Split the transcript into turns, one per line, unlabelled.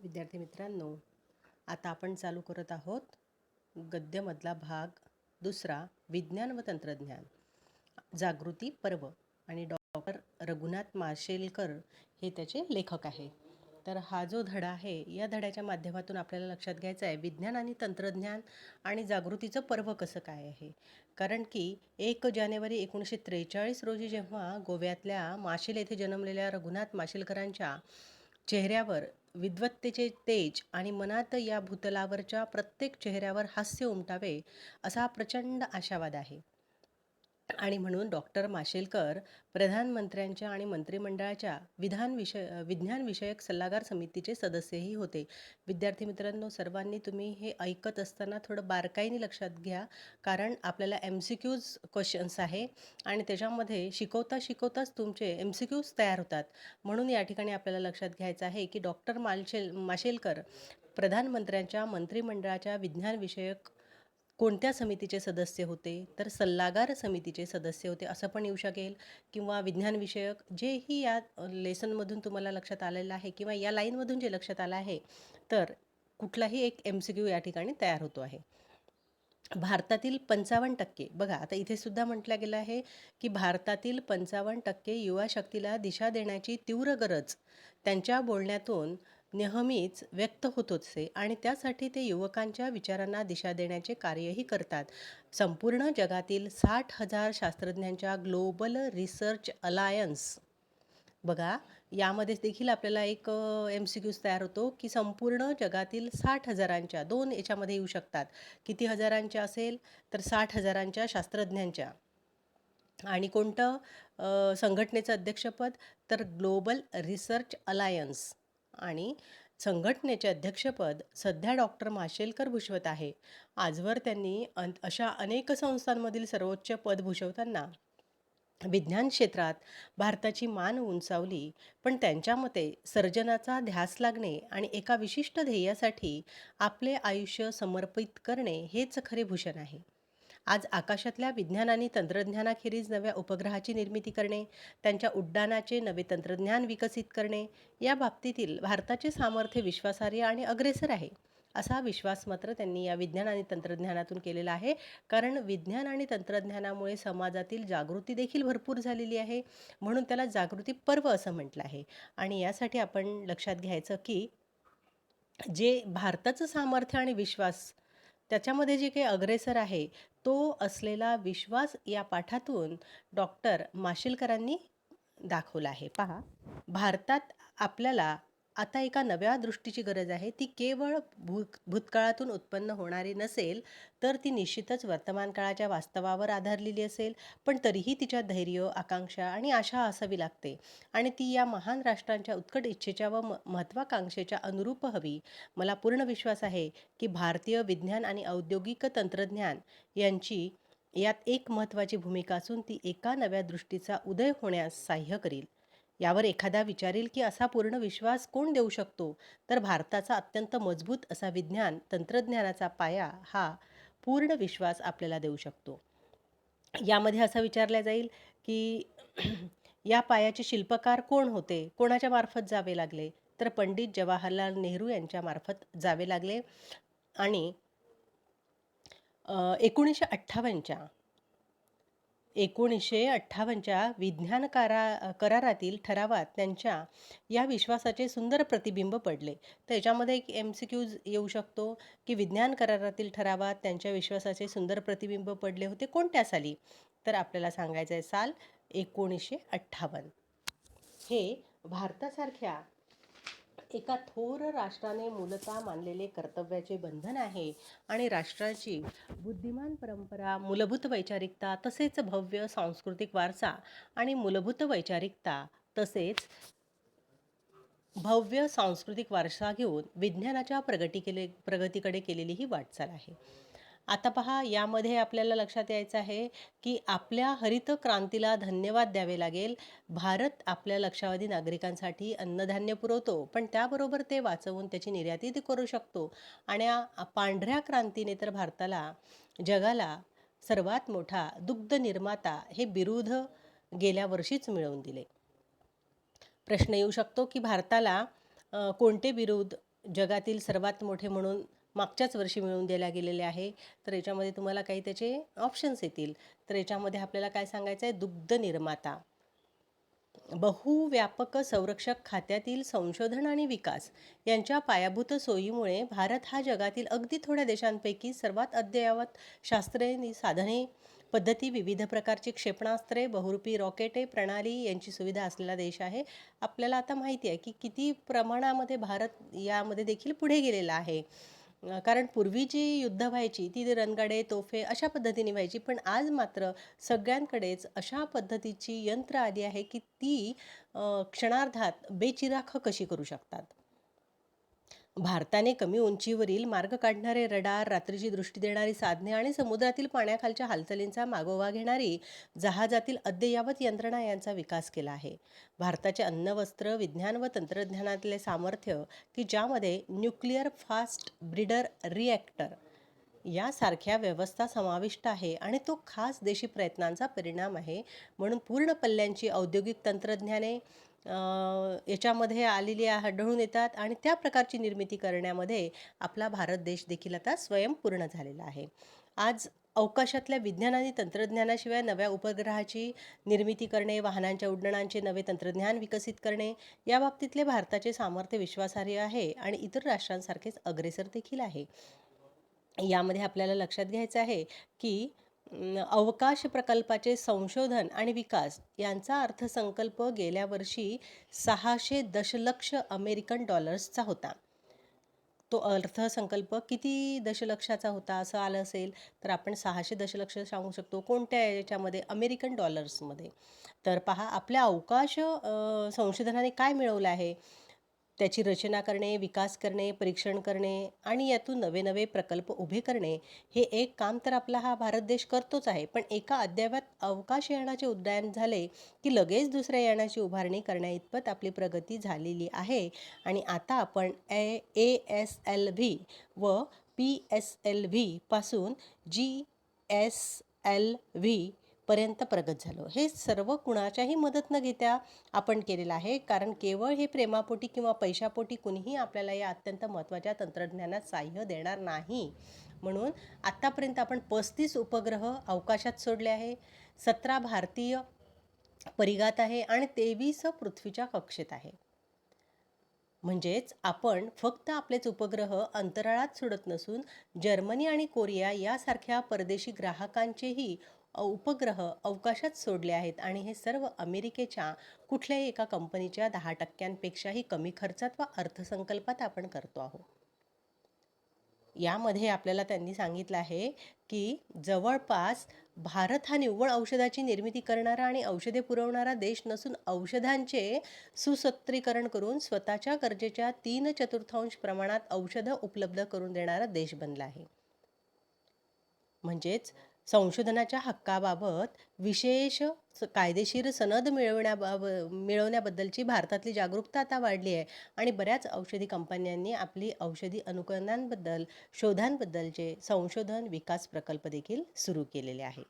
विद्यार्थी मित्रांनो, आता आपण चालू करत आहोत गद्यमधला भाग दुसरा, विज्ञान व तंत्रज्ञान, जागृती पर्व. आणि डॉक्टर रघुनाथ माशेलकर हे त्याचे लेखक आहे. तर हा जो धडा आहे, या धड्याच्या माध्यमातून आपल्याला लक्षात घ्यायचं आहे विज्ञान आणि तंत्रज्ञान आणि जागृतीचं पर्व कसं काय आहे. कारण की 1 जानेवारी 1943 रोजी जेव्हा गोव्यातल्या माशेल येथे जन्मलेल्या रघुनाथ माशेलकरांच्या चेहऱ्यावर विद्वत्तेचे तेज आणि मनात या भूतलावरच्या प्रत्येक चेहऱ्यावर हास्य उमटावे असा प्रचंड आशावाद आहे. आणि म्हणून डॉक्टर माशेलकर प्रधानमंत्र्यांच्या आणि मंत्रिमंडळाच्या विज्ञानविषयक सल्लागार समितीचे सदस्यही होते. विद्यार्थी मित्रांनो, सर्वांनी तुम्ही हे ऐकत असताना थोडं बारकाईने लक्षात घ्या, कारण आपल्याला MCQs क्वेश्चन्स आहे आणि त्याच्यामध्ये शिकवता शिकवताच तुमचे MCQs तयार होतात. म्हणून या ठिकाणी आपल्याला लक्षात घ्यायचं आहे की डॉक्टर माशेलकर प्रधानमंत्र्यांच्या मंत्रिमंडळाच्या विज्ञानविषयक कोणत्या समितीचे सदस्य होते, तर सल्लागार समितीचे सदस्य होते असं पण येऊ शकेल, किंवा विज्ञानविषयक जेही या लेसनमधून तुम्हाला लक्षात आलेलं आहे किंवा या लाईनमधून जे लक्षात आलं आहे, तर कुठलाही एक MCQ या ठिकाणी तयार होतो आहे. भारतातील 55%, बघा आता इथे सुद्धा म्हटलं गेलं आहे की भारतातील 55% युवा शक्तीला दिशा देण्याची तीव्र गरज त्यांच्या बोलण्यातून नेहमीच व्यक्त होत असते आणि त्यासाठी ते युवकांच्या विचारांना दिशा देण्याचे कार्यही करतात. संपूर्ण जगातील 60,000 शास्त्रज्ञांच्या ग्लोबल रिसर्च अलायन्स, बघा यामध्ये देखील आपल्याला एक MCQs तयार होतो की संपूर्ण जगातील 60,000च्या, दोन याच्यामध्ये येऊ शकतात, किती हजारांच्या असेल तर 60,000च्या शास्त्रज्ञांच्या. आणि कोणतं संघटनेचं अध्यक्षपद, तर ग्लोबल रिसर्च अलायन्स. आणि संघटनेचे अध्यक्षपद सध्या डॉक्टर माशेलकर भूषवत आहे. आजवर त्यांनी अशा अनेक संस्थांमधील सर्वोच्च पद भूषवताना विज्ञान क्षेत्रात भारताची मान उंचावली. पण त्यांच्या मते सर्जनाचा ध्यास लागणे आणि एका विशिष्ट ध्येयासाठी आपले आयुष्य समर्पित करणे हेच खरे भूषण आहे. आज आकाशातल्या विज्ञान आणि तंत्रज्ञानाखेरीज नव्या उपग्रहाची निर्मिती करणे, त्यांच्या उड्डाणाचे नवे तंत्रज्ञान विकसित करणे, या बाबतीतील भारताचे सामर्थ्य विश्वासार्ह आणि अग्रेसर आहे असा विश्वास मात्र त्यांनी या विज्ञान आणि तंत्रज्ञानातून केलेला आहे. कारण विज्ञान आणि तंत्रज्ञानामुळे समाजातील जागृती देखील भरपूर झालेली आहे, म्हणून त्याला जागृती पर्व असं म्हटलं आहे. आणि यासाठी आपण लक्षात घ्यायचं की जे भारताचं सामर्थ्य आणि विश्वास, त्याच्यामध्ये जे काही अग्रेसर आहे, तो असलेला विश्वास या पाठातून डॉक्टर माशेलकरांनी दाखवला आहे. पहा, भारतात आपल्याला आता एका नव्या दृष्टीची गरज आहे. ती केवळ भूतकाळातून उत्पन्न होणारी नसेल, तर ती निश्चितच वर्तमान काळाच्या वास्तवावर आधारलेली असेल. पण तरीही तिच्यात धैर्य, आकांक्षा आणि आशा असावी लागते आणि ती या महान राष्ट्रांच्या उत्कट इच्छेच्या व महत्त्वाकांक्षेच्या अनुरूप हवी. मला पूर्ण विश्वास आहे की भारतीय विज्ञान आणि औद्योगिक तंत्रज्ञान यांची यात एक महत्त्वाची भूमिका असून ती एका नव्या दृष्टीचा उदय होण्यास सहाय्य करील. यावर एखादा विचारेल की असा पूर्ण विश्वास कोण देऊ शकतो, तर भारताचा अत्यंत मजबूत असा विज्ञान तंत्रज्ञानाचा पाया हा पूर्ण विश्वास आपल्याला देऊ शकतो. यामध्ये असं विचारलं जाईल की या पायाचे शिल्पकार कोण होते, कोणाच्या मार्फत जावे लागले, तर पंडित जवाहरलाल नेहरू यांच्या मार्फत जावे लागले. आणि 1958च्या विज्ञान करारातील ठरावात त्यांच्या या विश्वासाचे सुंदर प्रतिबिंब पडले. तर याच्यामध्ये एक MCQs येऊ शकतो की विज्ञान करारातील ठरावात त्यांच्या विश्वासाचे सुंदर प्रतिबिंब पडले होते कोणत्या साली, तर आपल्याला सांगायचं आहे साल 1958. हे भारतासारख्या एका थोर राष्ट्राने मूलतः मानलेले कर्तव्याचे बंधन आहे आणि राष्ट्राची बुद्धिमान परंपरा, मूलभूत वैचारिकता, तसेच भव्य सांस्कृतिक वारसा आणि मूलभूत वैचारिकता तसेच भव्य सांस्कृतिक वारसा घेऊन विज्ञानाच्या प्रगतीकडे केलेली ही वाटचाल आहे. आता पहा, यामध्ये आपल्याला लक्षात यायचं आहे की आपल्या हरित क्रांतीला धन्यवाद द्यावे लागेल. भारत आपल्या लक्षावधी नागरिकांसाठी अन्नधान्य पुरवतो, पण त्याबरोबर ते वाचवून त्याची निर्यातही करू शकतो. आणि पांढऱ्या क्रांतीने तर भारताला जगाला सर्वात मोठा दुग्ध निर्माता हे बिरुद गेल्या वर्षीच मिळवून दिले. प्रश्न येऊ शकतो की भारताला कोणते बिरुद जगातील सर्वात मोठे म्हणून मागच्याच वर्षी मिळवून दिल्या गेलेले आहे. तर याच्यामध्ये तुम्हाला काही त्याचे ऑप्शन्स येतील. तर याच्यामध्ये आपल्याला काय सांगायचं आहे, दुग्ध निर्माता, बहुव्यापक संरक्षक खात्यातील संशोधन आणि विकास यांच्या पायाभूत सोयीमुळे भारत हा जगातील अगदी थोड्या देशांपैकी सर्वात अद्ययावत शास्त्रीय साधने, पद्धती, विविध प्रकारची क्षेपणास्त्रे, बहुरूपी रॉकेटे, प्रणाली यांची सुविधा असलेला देश आहे. आपल्याला आता माहिती आहे की किती प्रमाणामध्ये भारत यामध्ये देखील पुढे गेलेला आहे. कारण पूर्वी जी युद्ध व्हायची ती रणगाडे, तोफे अशा पद्धतीने व्हायची, पण आज मात्र सगळ्यांकडेच अशा पद्धतीची यंत्र आली आहे की ती क्षणार्धात बेचिराख कशी करू शकतात. भारताने कमी उंचीवरील मार्ग काढणारे रडार, रात्रीची दृष्टी देणारी साधने आणि समुद्रातील पाण्याखालच्या हालचालींचा मागोवा घेणारी जहाजातील अद्ययावत यंत्रणा यांचा विकास केला आहे. भारताचे अन्न, वस्त्र, विज्ञान व तंत्रज्ञानातले सामर्थ्य की ज्यामध्ये न्यूक्लिअर फास्ट ब्रीडर रिॲक्टर यासारख्या व्यवस्था समाविष्ट आहे आणि तो खास देशी प्रयत्नांचा परिणाम आहे. म्हणून पूर्ण पल्ल्यांची औद्योगिक तंत्रज्ञाने याच्यामध्ये आलेली आढळून येतात आणि त्या प्रकारची निर्मिती करण्यामध्ये आपला भारत देश देखील आता स्वयंपूर्ण झालेला आहे. आज अवकाशातल्या विज्ञान आणि तंत्रज्ञानाशिवाय नव्या उपग्रहाची निर्मिती करणे, वाहनांच्या उड्डाणांचे नवे तंत्रज्ञान विकसित करणे, या बाबतीतले भारताचे सामर्थ्य विश्वासार्ह आहे आणि इतर राष्ट्रांसारखेच अग्रेसर देखील आहे. यामध्ये आपल्याला लक्षात घ्यायचं आहे की अवकाश प्रकल्पाचे संशोधन आणि विकास यांचा अर्थसंकल्प गेल्या वर्षी 600 दशलक्ष अमेरिकन डॉलर्सचा होता. तो अर्थसंकल्प किती दशलक्षाचा होता असं आलं असेल तर आपण 600 दशलक्ष सांगू शकतो. कोणत्या याच्यामध्ये? अमेरिकन डॉलर्समध्ये. तर पहा, आपल्या अवकाश संशोधनाने काय मिळवलं आहे. त्याची रचना करणे, विकास करणे, परीक्षण करणे आणि यातून नवे नवे प्रकल्प उभे करणे, हे एक काम तर आपला हा भारत देश करतोच आहे. पण एका अद्ययावत अवकाश यानाचे उड्डाण झाले की लगेच दुसऱ्या यानाची उभारणी करण्याइतपत आपली प्रगती झालेली आहे. आणि आता आपण ASLV व PSLV पासून GSLV पर्यंत प्रगत झालो. हे सर्व कुणाच्याही मदत न घेता आपण केलेलं आहे, कारण केवळ हे प्रेमापोटी किंवा पैशापोटी कुणीही आपल्याला या अत्यंत महत्त्वाच्या तंत्रज्ञानात साह्य देणार नाही. म्हणून आत्तापर्यंत आपण 35 उपग्रह अवकाशात सोडले आहे, 17 भारतीय परिघात आहे आणि 23 पृथ्वीच्या कक्षेत आहे. म्हणजेच आपण फक्त आपलेच उपग्रह अंतराळात सोडत नसून जर्मनी आणि कोरिया यासारख्या परदेशी ग्राहकांचेही उपग्रह अवकाशात सोडले आहेत आणि हे सर्व अमेरिकेच्या कुठल्याही एका कंपनीच्या 10%पेक्षाही कमी खर्चात व अर्थसंकल्पात आपण करतो आहोत. यामध्ये आपल्याला त्यांनी सांगितलं आहे की जवळपास भारत हा निव्वळ औषधाची निर्मिती करणारा आणि औषधे पुरवणारा देश नसून औषधांचे सुसत्रीकरण करून स्वतःच्या गरजेच्या 3/4 प्रमाणात औषधं उपलब्ध करून देणारा देश बनला आहे. म्हणजेच संशोधनाच्या हक्काबाबत विशेष कायदेशीर सनद मिळवण्याबद्दलची भारतातली जागरूकता आता वाढली आहे आणि बऱ्याच औषधी कंपन्यांनी आपली औषधी अनुकरणांबद्दल, शोधांबद्दलचे संशोधन विकास प्रकल्प देखील सुरू केलेले आहे.